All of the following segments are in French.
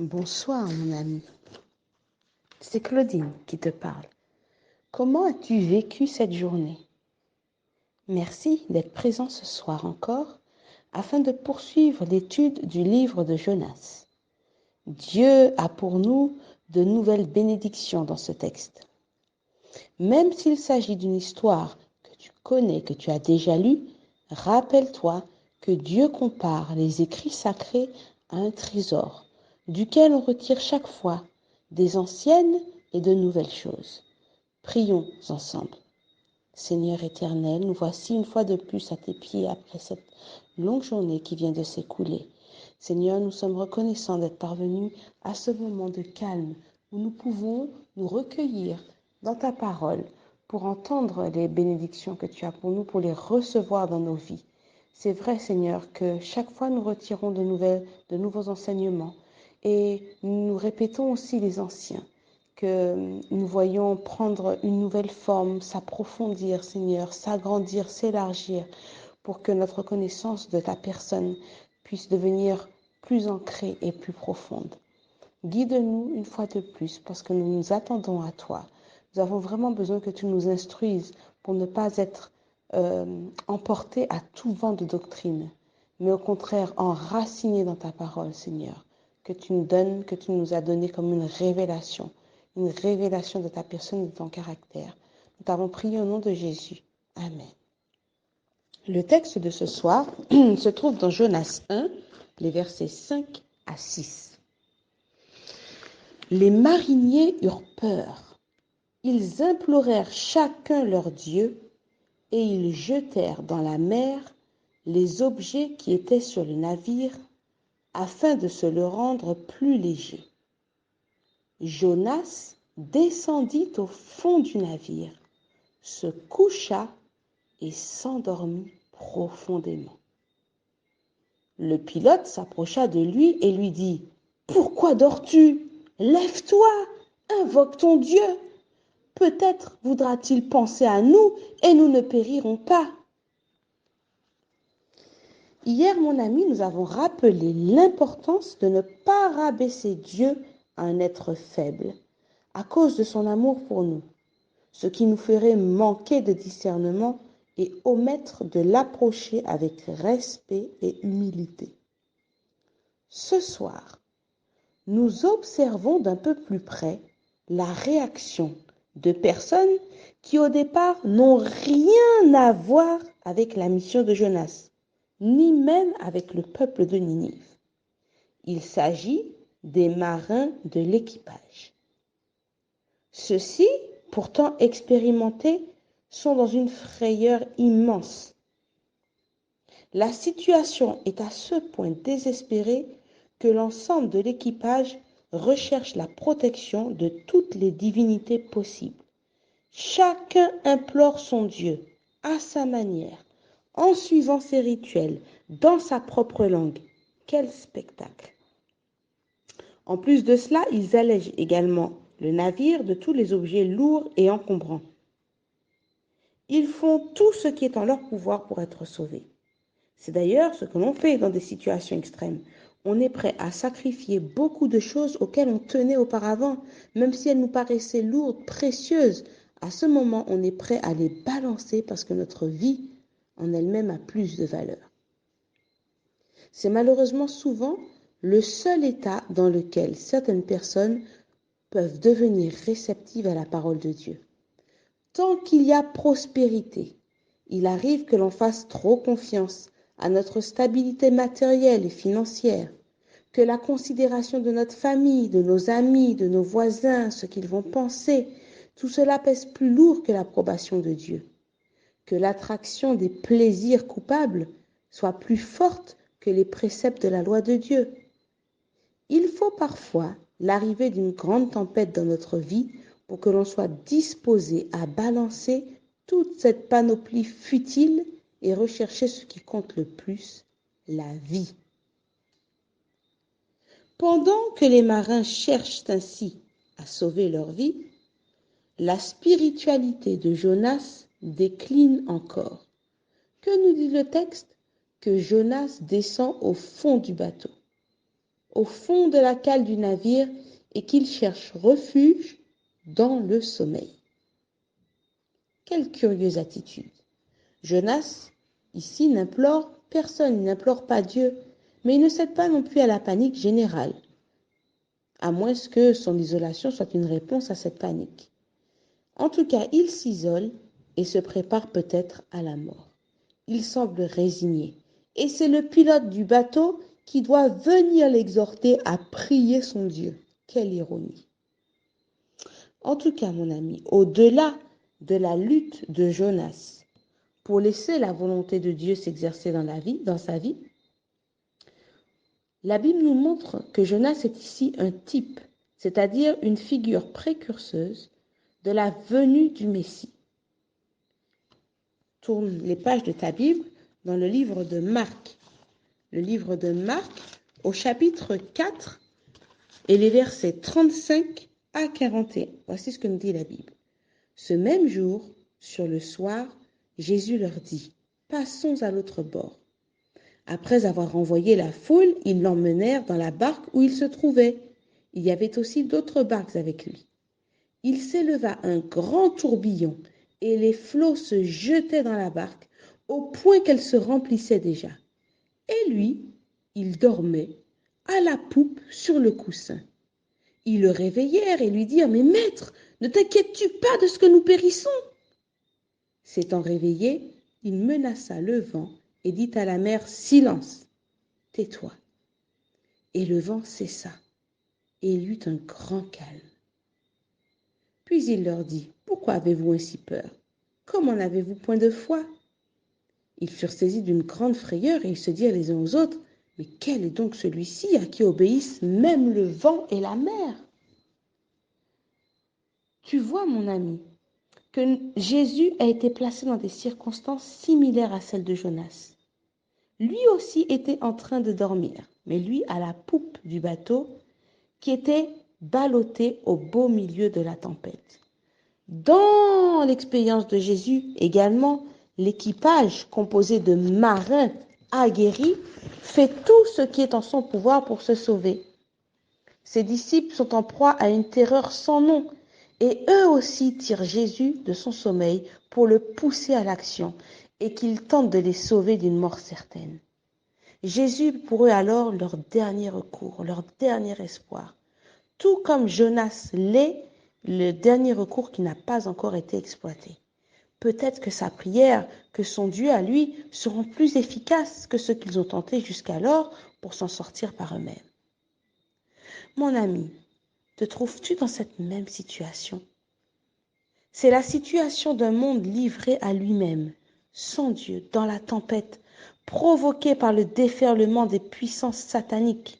Bonsoir mon ami, c'est Claudine qui te parle. Comment as-tu vécu cette journée? Merci d'être présent ce soir encore afin de poursuivre l'étude du livre de Jonas. Dieu a pour nous de nouvelles bénédictions dans ce texte. Même s'il s'agit d'une histoire que tu connais, que tu as déjà lue, rappelle-toi que Dieu compare les écrits sacrés à un trésor, duquel on retire chaque fois des anciennes et de nouvelles choses. Prions ensemble. Seigneur éternel, nous voici une fois de plus à tes pieds après cette longue journée qui vient de s'écouler. Seigneur, nous sommes reconnaissants d'être parvenus à ce moment de calme où nous pouvons nous recueillir dans ta parole pour entendre les bénédictions que tu as pour nous, pour les recevoir dans nos vies. C'est vrai, Seigneur, que chaque fois nous retirons de nouveaux enseignements et nous répétons aussi les anciens, que nous voyons prendre une nouvelle forme, s'approfondir, Seigneur, s'agrandir, s'élargir, pour que notre connaissance de ta personne puisse devenir plus ancrée et plus profonde. Guide-nous une fois de plus, parce que nous nous attendons à toi. Nous avons vraiment besoin que tu nous instruises pour ne pas être emportés à tout vent de doctrine, mais au contraire enracinés dans ta parole, Seigneur, que tu nous donnes, que tu nous as donné comme une révélation de ta personne et de ton caractère. Nous t'avons prié au nom de Jésus. Amen. Le texte de ce soir se trouve dans Jonas 1, les versets 5 à 6. Les mariniers eurent peur. Ils implorèrent chacun leur Dieu et ils jetèrent dans la mer les objets qui étaient sur le navire afin de se le rendre plus léger. Jonas descendit au fond du navire, se coucha et s'endormit profondément. Le pilote s'approcha de lui et lui dit : « Pourquoi dors-tu ? Lève-toi, invoque ton Dieu. Peut-être voudra-t-il penser à nous et nous ne périrons pas. » Hier, mon ami, nous avons rappelé l'importance de ne pas rabaisser Dieu à un être faible à cause de son amour pour nous, ce qui nous ferait manquer de discernement et omettre de l'approcher avec respect et humilité. Ce soir, nous observons d'un peu plus près la réaction de personnes qui au départ n'ont rien à voir avec la mission de Jonas, ni même avec le peuple de Ninive. Il s'agit des marins de l'équipage. Ceux-ci, pourtant expérimentés, sont dans une frayeur immense. La situation est à ce point désespérée que l'ensemble de l'équipage recherche la protection de toutes les divinités possibles. Chacun implore son Dieu à sa manière, en suivant ses rituels, dans sa propre langue. Quel spectacle! En plus de cela, ils allègent également le navire de tous les objets lourds et encombrants. Ils font tout ce qui est en leur pouvoir pour être sauvés. C'est d'ailleurs ce que l'on fait dans des situations extrêmes. On est prêt à sacrifier beaucoup de choses auxquelles on tenait auparavant, même si elles nous paraissaient lourdes, précieuses. À ce moment, on est prêt à les balancer parce que notre vie en elle-même a plus de valeur. C'est malheureusement souvent le seul état dans lequel certaines personnes peuvent devenir réceptives à la parole de Dieu. Tant qu'il y a prospérité, il arrive que l'on fasse trop confiance à notre stabilité matérielle et financière, que la considération de notre famille, de nos amis, de nos voisins, ce qu'ils vont penser, tout cela pèse plus lourd que l'approbation de Dieu, que l'attraction des plaisirs coupables soit plus forte que les préceptes de la loi de Dieu. Il faut parfois l'arrivée d'une grande tempête dans notre vie pour que l'on soit disposé à balancer toute cette panoplie futile et rechercher ce qui compte le plus, la vie. Pendant que les marins cherchent ainsi à sauver leur vie, la spiritualité de Jonas décline encore. Que nous dit le texte ? Que Jonas descend au fond du bateau. au fond de la cale du navire et qu'il cherche refuge dans le sommeil. Quelle curieuse attitude. Jonas, ici, n'implore personne, il n'implore pas Dieu, mais il ne cède pas non plus à la panique générale, à moins que son isolation soit une réponse à cette panique. En tout cas, il s'isole et se prépare peut-être à la mort. Il semble résigné, et c'est le pilote du bateau qui doit venir l'exhorter à prier son Dieu. Quelle ironie. En tout cas, mon ami, au-delà de la lutte de Jonas pour laisser la volonté de Dieu s'exercer dans sa vie, la Bible nous montre que Jonas est ici un type, c'est-à-dire une figure précurseuse de la venue du Messie. Tourne les pages de ta Bible dans le livre de Marc. Le livre de Marc au chapitre 4 et les versets 35 à 41. Voici ce que nous dit la Bible. Ce même jour, sur le soir, Jésus leur dit, « Passons à l'autre bord. » Après avoir renvoyé la foule, ils l'emmenèrent dans la barque où il se trouvait. Il y avait aussi d'autres barques avec lui. Il s'éleva un grand tourbillon et les flots se jetaient dans la barque au point qu'elle se remplissait déjà. Et lui, il dormait à la poupe sur le coussin. Ils le réveillèrent et lui dirent, « Mais maître, ne t'inquiètes-tu pas de ce que nous périssons ?» S'étant réveillé, il menaça le vent et dit à la mer, « Silence, tais-toi. » Et le vent cessa, et il y eut un grand calme. Puis il leur dit, « Pourquoi avez-vous ainsi peur? Comment n'avez-vous point de foi ?» Ils furent saisis d'une grande frayeur et ils se dirent les uns aux autres, « Mais quel est donc celui-ci à qui obéissent même le vent et la mer ?» Tu vois, mon ami, que Jésus a été placé dans des circonstances similaires à celles de Jonas. Lui aussi était en train de dormir, mais lui à la poupe du bateau qui était ballotté au beau milieu de la tempête. Dans l'expérience de Jésus également, l'équipage composé de marins aguerris fait tout ce qui est en son pouvoir pour se sauver. Ses disciples sont en proie à une terreur sans nom et eux aussi tirent Jésus de son sommeil pour le pousser à l'action et qu'ils tentent de les sauver d'une mort certaine. Jésus pour eux alors leur dernier recours, leur dernier espoir. Tout comme Jonas l'est, le dernier recours qui n'a pas encore été exploité. Peut-être que sa prière, que son Dieu à lui, seront plus efficaces que ceux qu'ils ont tentés jusqu'alors pour s'en sortir par eux-mêmes. Mon ami, te trouves-tu dans cette même situation? C'est la situation d'un monde livré à lui-même, sans Dieu, dans la tempête, provoquée par le déferlement des puissances sataniques.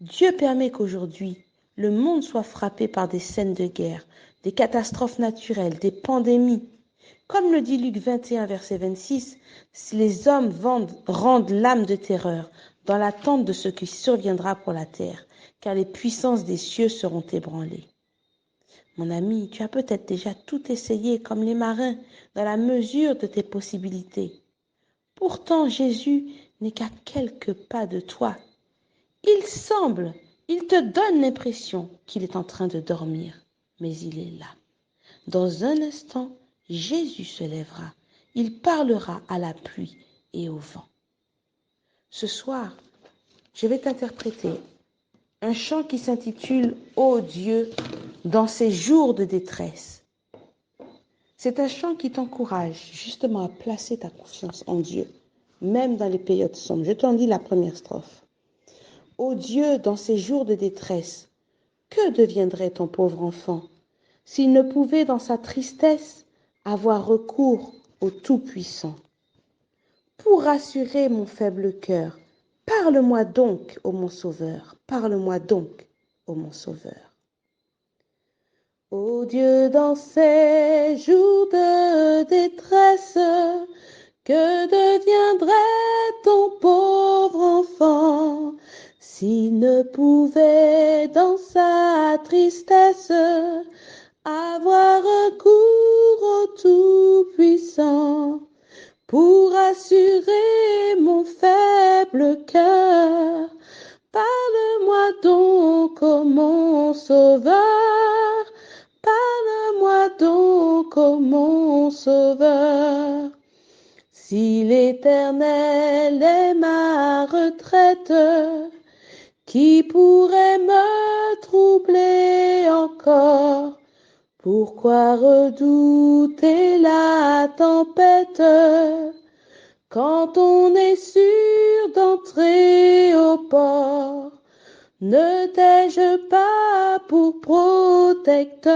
Dieu permet qu'aujourd'hui, le monde soit frappé par des scènes de guerre, des catastrophes naturelles, des pandémies. Comme le dit Luc 21, verset 26, si les hommes rendent l'âme de terreur dans l'attente de ce qui surviendra pour la terre, car les puissances des cieux seront ébranlées. Mon ami, tu as peut-être déjà tout essayé comme les marins, dans la mesure de tes possibilités. Pourtant, Jésus n'est qu'à quelques pas de toi. Il te donne l'impression qu'il est en train de dormir, mais il est là. Dans un instant, Jésus se lèvera. Il parlera à la pluie et au vent. Ce soir, je vais t'interpréter un chant qui s'intitule « Ô Dieu, dans ces jours de détresse ». C'est un chant qui t'encourage justement à placer ta confiance en Dieu, même dans les périodes sombres. Je t'en dis la première strophe. Ô Dieu, dans ces jours de détresse, que deviendrait ton pauvre enfant s'il ne pouvait dans sa tristesse avoir recours au Tout-Puissant? Pour rassurer mon faible cœur, parle-moi donc, ô mon Sauveur, parle-moi donc, ô mon Sauveur. Ô Dieu, dans ces jours de détresse, que deviendrait ton pauvre enfant s'il ne pouvait dans sa tristesse avoir recours au Tout-Puissant pour assurer mon faible cœur? ô mon sauveur, parle-moi donc, ô mon sauveur. Si l'Éternel est ma retraite, qui pourrait me troubler encore? Pourquoi redouter la tempête quand on est sûr d'entrer au port? Ne t'ai-je pas pour protecteur?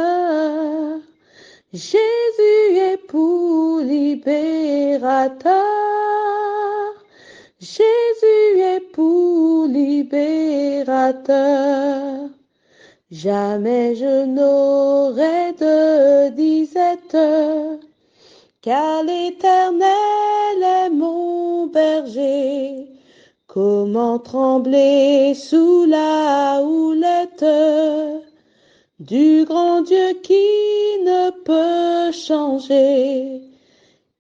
Jésus est pour libérateur. Jésus est pour libérateur. Jamais je n'aurai de disette, car l'Éternel est mon berger. Comment trembler sous la houlette du grand Dieu qui ne peut changer?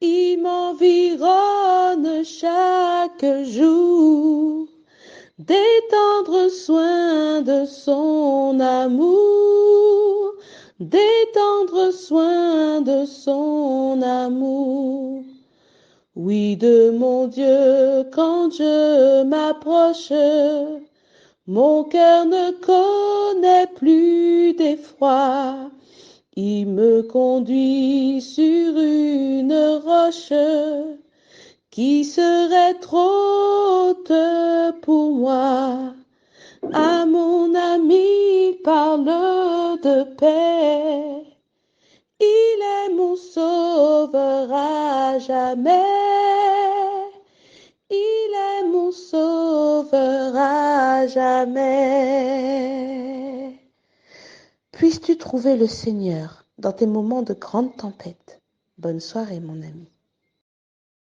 Il m'environne chaque jour des tendres soins de son amour, des tendres soins de son amour. Oui, de mon Dieu, quand je m'approche, mon cœur ne connaît plus d'effroi. Il me conduit sur une roche qui serait trop haute pour moi. À mon ami, parle de paix. Il est mon sauveur à jamais. Il est mon sauveur à jamais. Puisses-tu trouver le Seigneur dans tes moments de grande tempête. Bonne soirée, mon ami.